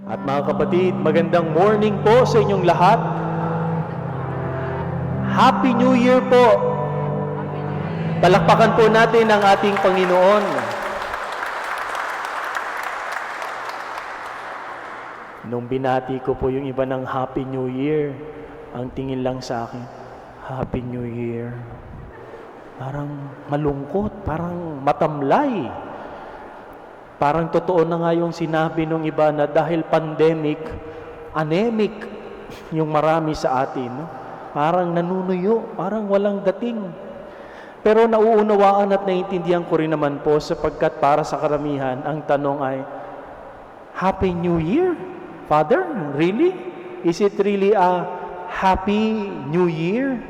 At mga kapatid, magandang morning po sa inyong lahat. Happy New Year po! Palakpakan po natin ang ating Panginoon. Nung binati ko po yung iba ng Happy New Year, ang tingin lang sa akin, Happy New Year. Parang malungkot, parang matamlay. Parang totoo na nga yung sinabi ng iba na dahil pandemic, anemic yung marami sa atin. No? Parang nanunuyo, parang walang dating. Pero nauunawaan at naiintindihan ko rin naman po sapagkat para sa karamihan, ang tanong ay, Happy New Year? Father, really? Is it really a Happy New Year?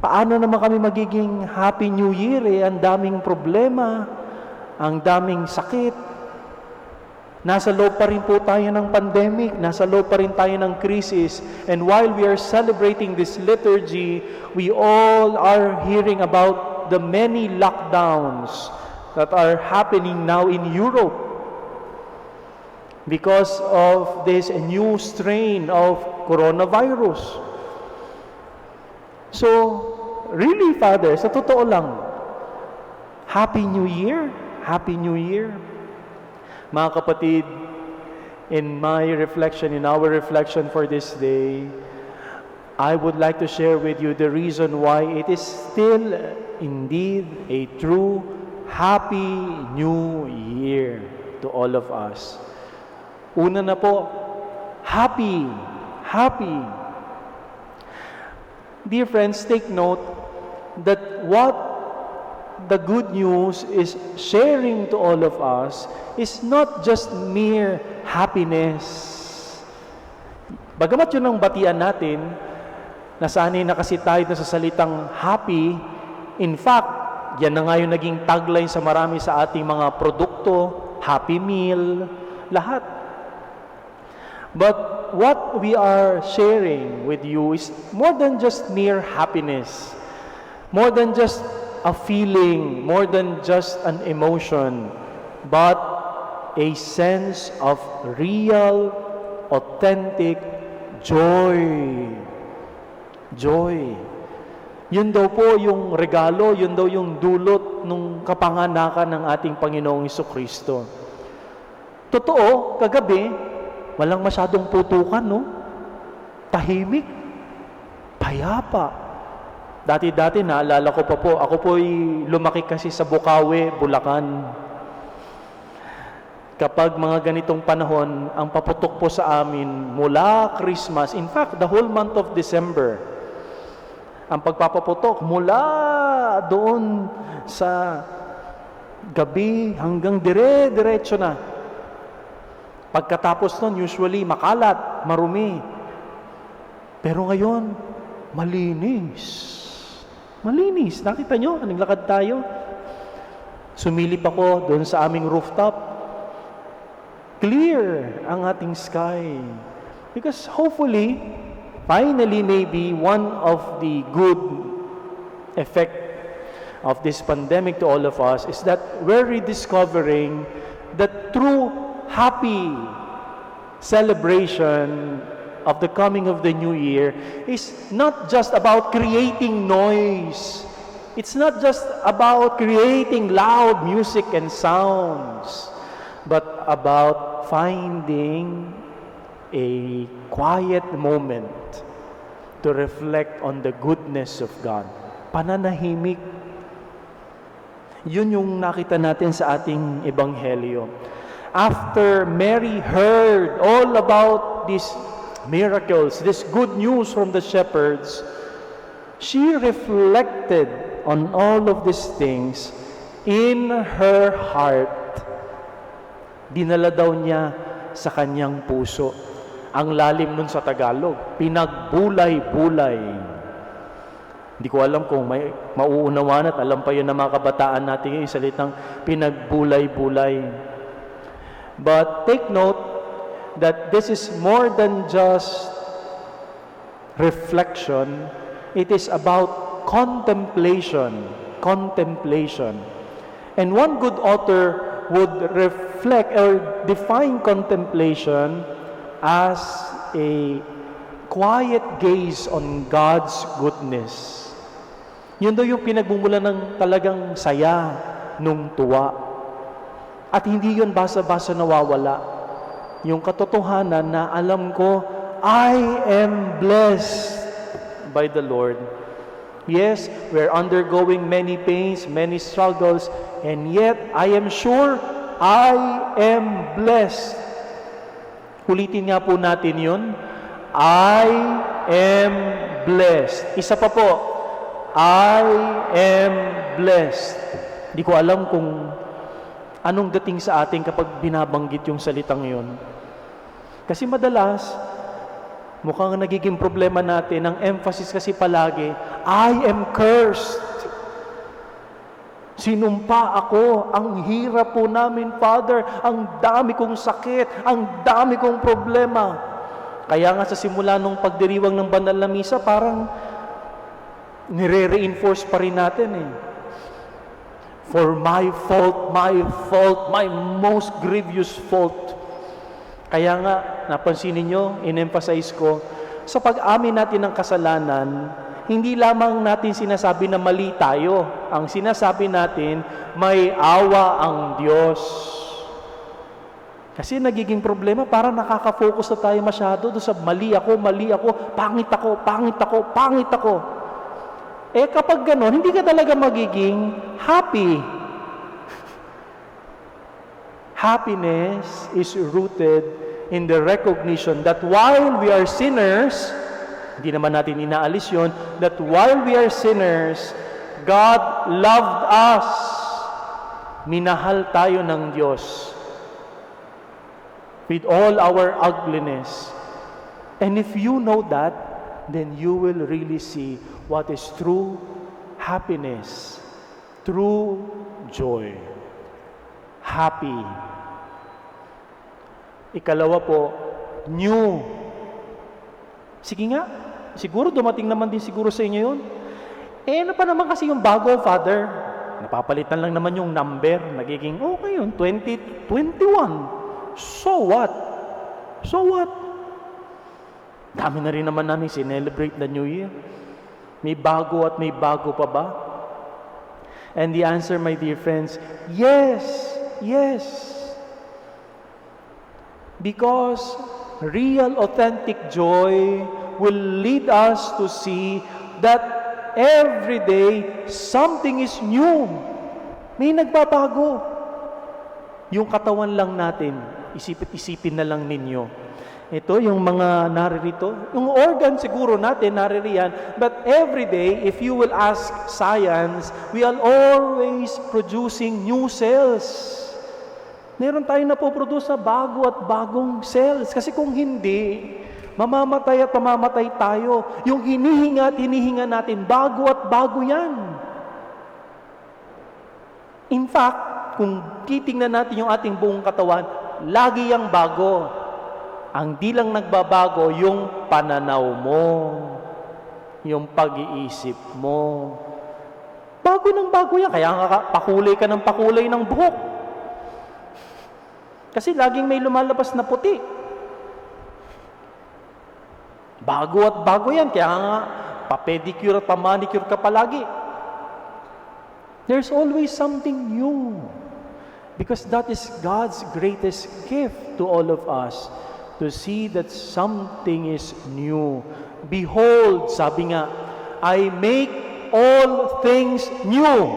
Paano naman kami magiging Happy New Year? Ang daming problema. Ang daming sakit. Nasa loob pa rin po tayo ng pandemic. Nasa loob pa rin tayo ng crisis. And while we are celebrating this liturgy, we all are hearing about the many lockdowns that are happening now in Europe because of this new strain of coronavirus. So, really, Father, sa totoo lang, Happy New Year! Happy New Year! Mga kapatid, in my reflection, in our reflection for this day, I would like to share with you the reason why it is still indeed a true Happy New Year to all of us. Una na po, happy, happy. Dear friends, take note that what the good news is sharing to all of us is not just mere happiness. Bagamat yun ang batian natin, nasanay na kasi tayo sa salitang happy, in fact, yan na nga yung naging tagline sa marami sa ating mga produkto, Happy Meal, lahat. But what we are sharing with you is more than just mere happiness, more than just a feeling, more than just an emotion, but a sense of real, authentic joy. Joy. Yun daw po yung regalo, yun daw yung dulot ng kapanganakan ng ating Panginoong Jesucristo. Totoo, kagabi, walang masyadong putukan, no? Tahimik, payapa. Dati-dati, naalala ko pa po, ako po'y lumaki kasi sa Bukawi, Bulacan. Kapag mga ganitong panahon, ang paputok po sa amin mula Christmas, in fact, the whole month of December, ang pagpapaputok mula doon sa gabi hanggang dire-diretso na. Pagkatapos nun, usually makalat, marumi. Pero ngayon, malinis. Malinis. Nakita nyo? Naglakad tayo. Sumilip ako doon sa aming rooftop. Clear ang ating sky. Because hopefully, finally maybe one of the good effect of this pandemic to all of us is that we're rediscovering the true happy celebration of the coming of the new year is not just about creating noise. It's not just about creating loud music and sounds, but about finding a quiet moment to reflect on the goodness of God. Pananahimik. Yun yung nakita natin sa ating ebanghelyo. After Mary heard all about these miracles, this good news from the shepherds, she reflected on all of these things in her heart. Dinala daw niya sa kanyang puso. Ang lalim nun sa Tagalog, pinagbulay-bulay. Hindi ko alam kung may mauunawan at alam pa yun ng mga kabataan natin yung salitang pinagbulay-bulay. But take note that this is more than just reflection, it is about contemplation. Contemplation. And one good author would reflect or define contemplation as a quiet gaze on God's goodness. Yun daw yung pinagmumula ng talagang saya, nung tuwa. At hindi yun basa-basa nawawala. Yung katotohanan na alam ko, I am blessed by the Lord. Yes, we're undergoing many pains, many struggles, and yet I am sure I am blessed. Ulitin nga po natin yun. I am blessed. Isa pa po, I am blessed. Di ko alam kung anong dating sa atin kapag binabanggit yung salitang yun. Kasi madalas, mukhang nagiging problema natin, ang emphasis kasi palagi, I am cursed. Sinumpa ako, ang hirap po namin, Father, ang dami kong sakit, ang dami kong problema. Kaya nga sa simula nung pagdiriwang ng banal na misa, parang nire-reinforce pa rin natin eh. For my fault, my most grievous fault. Kaya nga, napansin ninyo, in-emphasize ko, sa pag-amin natin ng kasalanan, hindi lamang natin sinasabi na mali tayo. Ang sinasabi natin, may awa ang Diyos. Kasi nagiging problema, parang nakaka-focus na tayo masyado doon sa mali ako, pangit ako. Eh kapag gano'n, hindi ka talaga magiging happy. Happiness is rooted in the recognition that while we are sinners, hindi naman natin inaalis yun, that while we are sinners, God loved us. Minahal tayo ng Diyos with all our ugliness. And if you know that, then you will really see what is true happiness, true joy. Happy. Ikalawa po, new. Sige nga, siguro dumating naman din siguro sa inyo yun. Eh, ano pa naman kasi yung bago, Father? Napapalitan lang naman yung number. Nagiging, okay yun, 2021. So what? So what? Dami na rin naman namin celebrate the New Year. May bago at may bago pa ba? And the answer, my dear friends, yes, yes. Because real, authentic joy will lead us to see that every day, something is new. May nagbabago. Yung katawan lang natin, isipin na lang ninyo. Ito, yung mga naririto, yung organ siguro natin naririyan, but every day, if you will ask science, we are always producing new cells. Meron tayong napoproduce na bago at bagong cells. Kasi kung hindi, mamamatay at mamamatay tayo. Yung hinihinga at hinihinga natin, bago at bago yan. In fact, kung titingnan natin yung ating buong katawan, lagi yang bago. Ang di lang nagbabago, yung pananaw mo, yung pag-iisip mo. Bago ng bago yan. Kaya nga pakulay ka ng pakulay ng buhok. Kasi laging may lumalabas na puti. Bago at bago yan. Kaya nga, pa-pedicure at pa-manicure ka palagi. There's always something new. Because that is God's greatest gift to all of us. To see that something is new. Behold, sabi nga, I make all things new.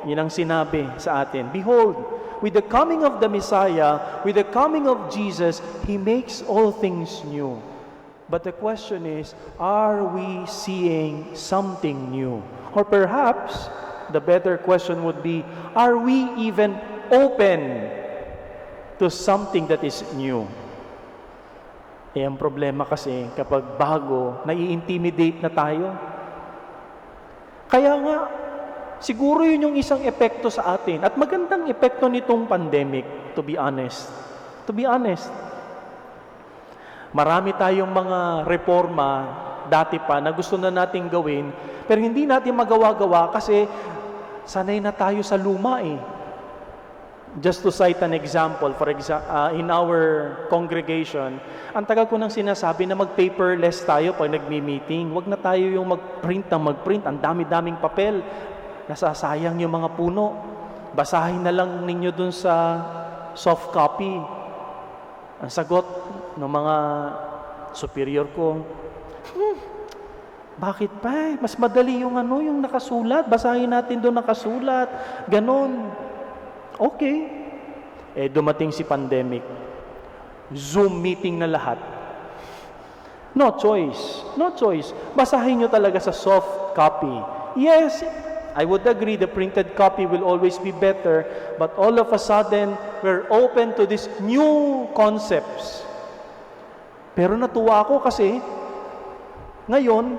Yan ang sinabi sa atin. Behold, with the coming of the Messiah, with the coming of Jesus, He makes all things new. But the question is, are we seeing something new? Or perhaps, the better question would be, are we even open to something that is new? Eh, ang problema kasi, kapag bago, nai-intimidate na tayo. Kaya nga, siguro yun yung isang epekto sa atin. At magandang epekto nitong pandemic, to be honest. To be honest. Marami tayong mga reforma dati pa na gusto na nating gawin, pero hindi natin magawa-gawa kasi sanay na tayo sa luma eh. Just to cite an example, in our congregation, ang tagal ko nang sinasabi na mag-paperless tayo pag nagmi-meeting. Huwag na tayo yung mag-print. Ang dami-daming papel. Nasasayang yung mga puno. Basahin na lang ninyo dun sa soft copy. Ang sagot ng mga superior ko, bakit pa? Mas madali yung yung nakasulat. Basahin natin doon nakasulat. Ganon. Okay. Dumating si pandemic. Zoom meeting na lahat. No choice. No choice. Basahin nyo talaga sa soft copy. Yes, I would agree the printed copy will always be better, but all of a sudden, we're open to these new concepts. Pero natuwa ako kasi, ngayon,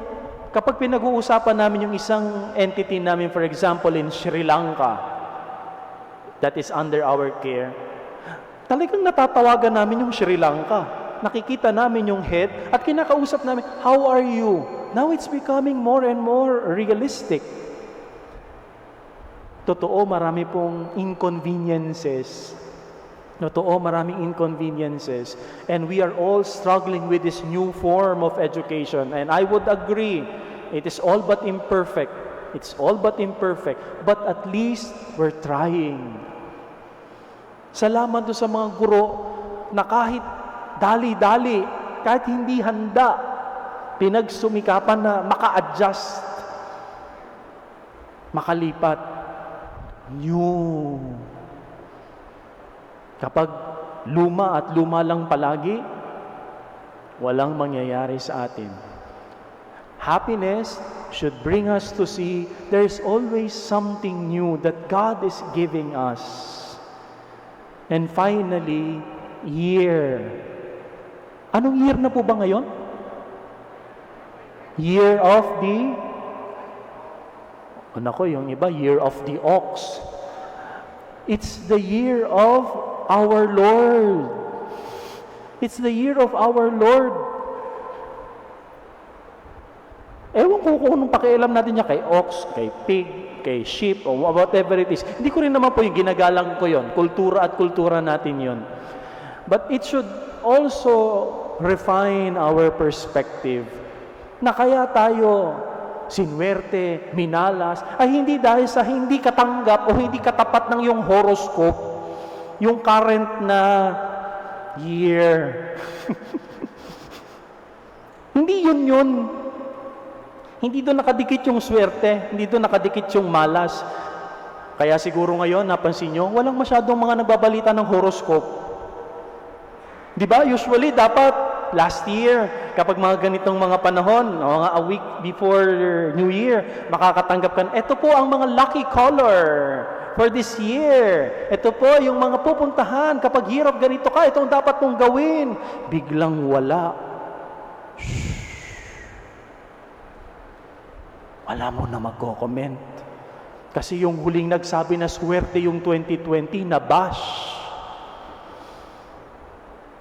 kapag pinag-uusapan namin yung isang entity namin, for example, in Sri Lanka, that is under our care, talagang natatawagan namin yung Sri Lanka. Nakikita namin yung head at kinakausap namin, how are you? Now it's becoming more and more realistic. Totoo, marami pong inconveniences. Totoo, maraming inconveniences. And we are all struggling with this new form of education. And I would agree, it is all but imperfect. It's all but imperfect. But at least we're trying. Salamat doon sa mga guro na kahit dali-dali, kahit hindi handa, pinagsumikapan na maka-adjust, makalipat. New. Kapag luma at luma lang palagi, walang mangyayari sa atin. Happiness should bring us to see there's always something new that God is giving us. And finally, year. Anong year na po ba ngayon? Year of the... yung iba, year of the ox. It's the year of our Lord. It's the year of our Lord. Ewan ko kung anong pakialam natin niya kay ox, kay pig, kay sheep, or whatever it is. Hindi ko rin naman po yung ginagalang ko yon. Kultura at kultura natin yon. But it should also refine our perspective na kaya tayo sinwerte, minalas, ay hindi dahil sa hindi katanggap o hindi katapat ng yung horoscope, yung current na year. Hindi yun. Hindi doon nakadikit yung swerte, hindi doon nakadikit yung malas. Kaya siguro ngayon, napansin nyo, walang masyadong mga nagbabalita ng horoscope. Di ba? Usually, dapat last year, kapag mga ganitong mga panahon, mga a week before New Year, makakatanggap ka, ito po ang mga lucky color for this year. Ito po yung mga pupuntahan. Kapag hirap ganito ka, itong dapat mong gawin. Biglang wala. Shhh. Wala mo na magko-comment. Kasi yung huling nagsabi na swerte yung 2020, nabash.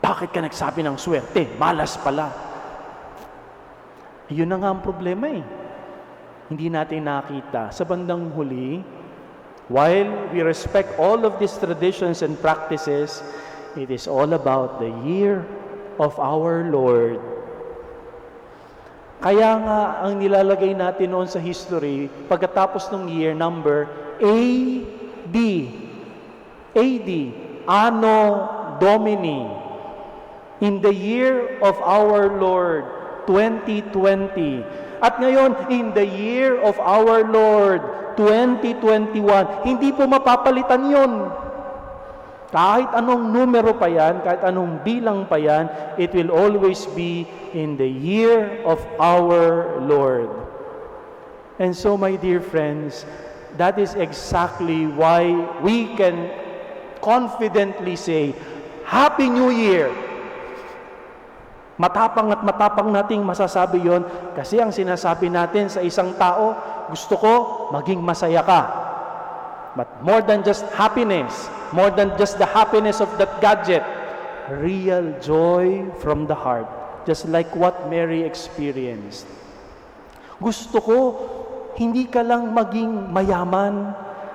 Bakit ka nagsabi ng swerte? Malas pala. Yun na nga ang problema eh. Hindi natin nakita. Sa bandang huli, while we respect all of these traditions and practices, it is all about the year of our Lord. Kaya nga, ang nilalagay natin noon sa history, pagkatapos ng year number, AD. AD. Anno Domini. In the year of our Lord, 2020. At ngayon, in the year of our Lord, 2021, hindi po mapapalitan yun. Kahit anong numero pa yan, kahit anong bilang pa yan, it will always be in the year of our Lord. And so, my dear friends, that is exactly why we can confidently say, Happy New Year! Matapang at matapang nating masasabi yon kasi ang sinasabi natin sa isang tao, gusto ko maging masaya ka. But more than just happiness, more than just the happiness of that gadget, real joy from the heart. just like what Mary experienced. Gusto ko, hindi ka lang maging mayaman.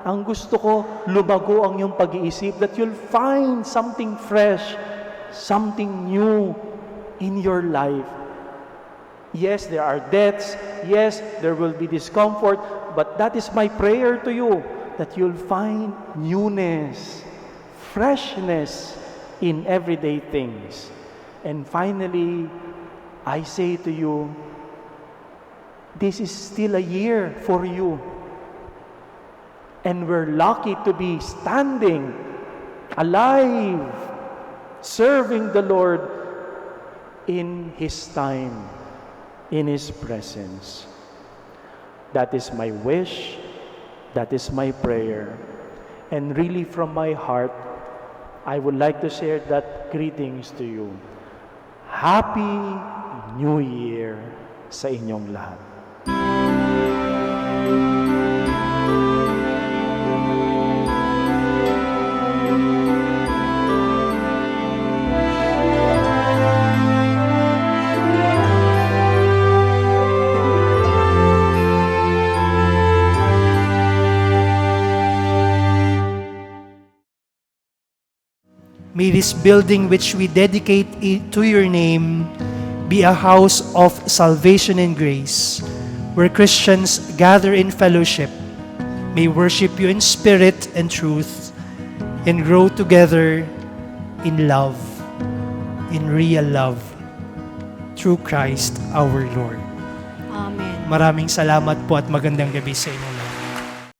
Ang gusto ko, lumago ang iyong pag-iisip, that you'll find something fresh, something new in your life. Yes, there are deaths. Yes, there will be discomfort. But that is my prayer to you, that you'll find newness, freshness in everyday things. And finally, I say to you, this is still a year for you. And we're lucky to be standing, alive, serving the Lord in His time, in His presence. That is my wish. That is my prayer. And really from my heart, I would like to share that greetings to you. Happy New Year sa inyong lahat. May this building which we dedicate to your name be a house of salvation and grace, where Christians gather in fellowship, may worship you in spirit and truth, and grow together in love, in real love, through Christ our Lord. Amen. Maraming salamat po at magandang gabi sa inyo.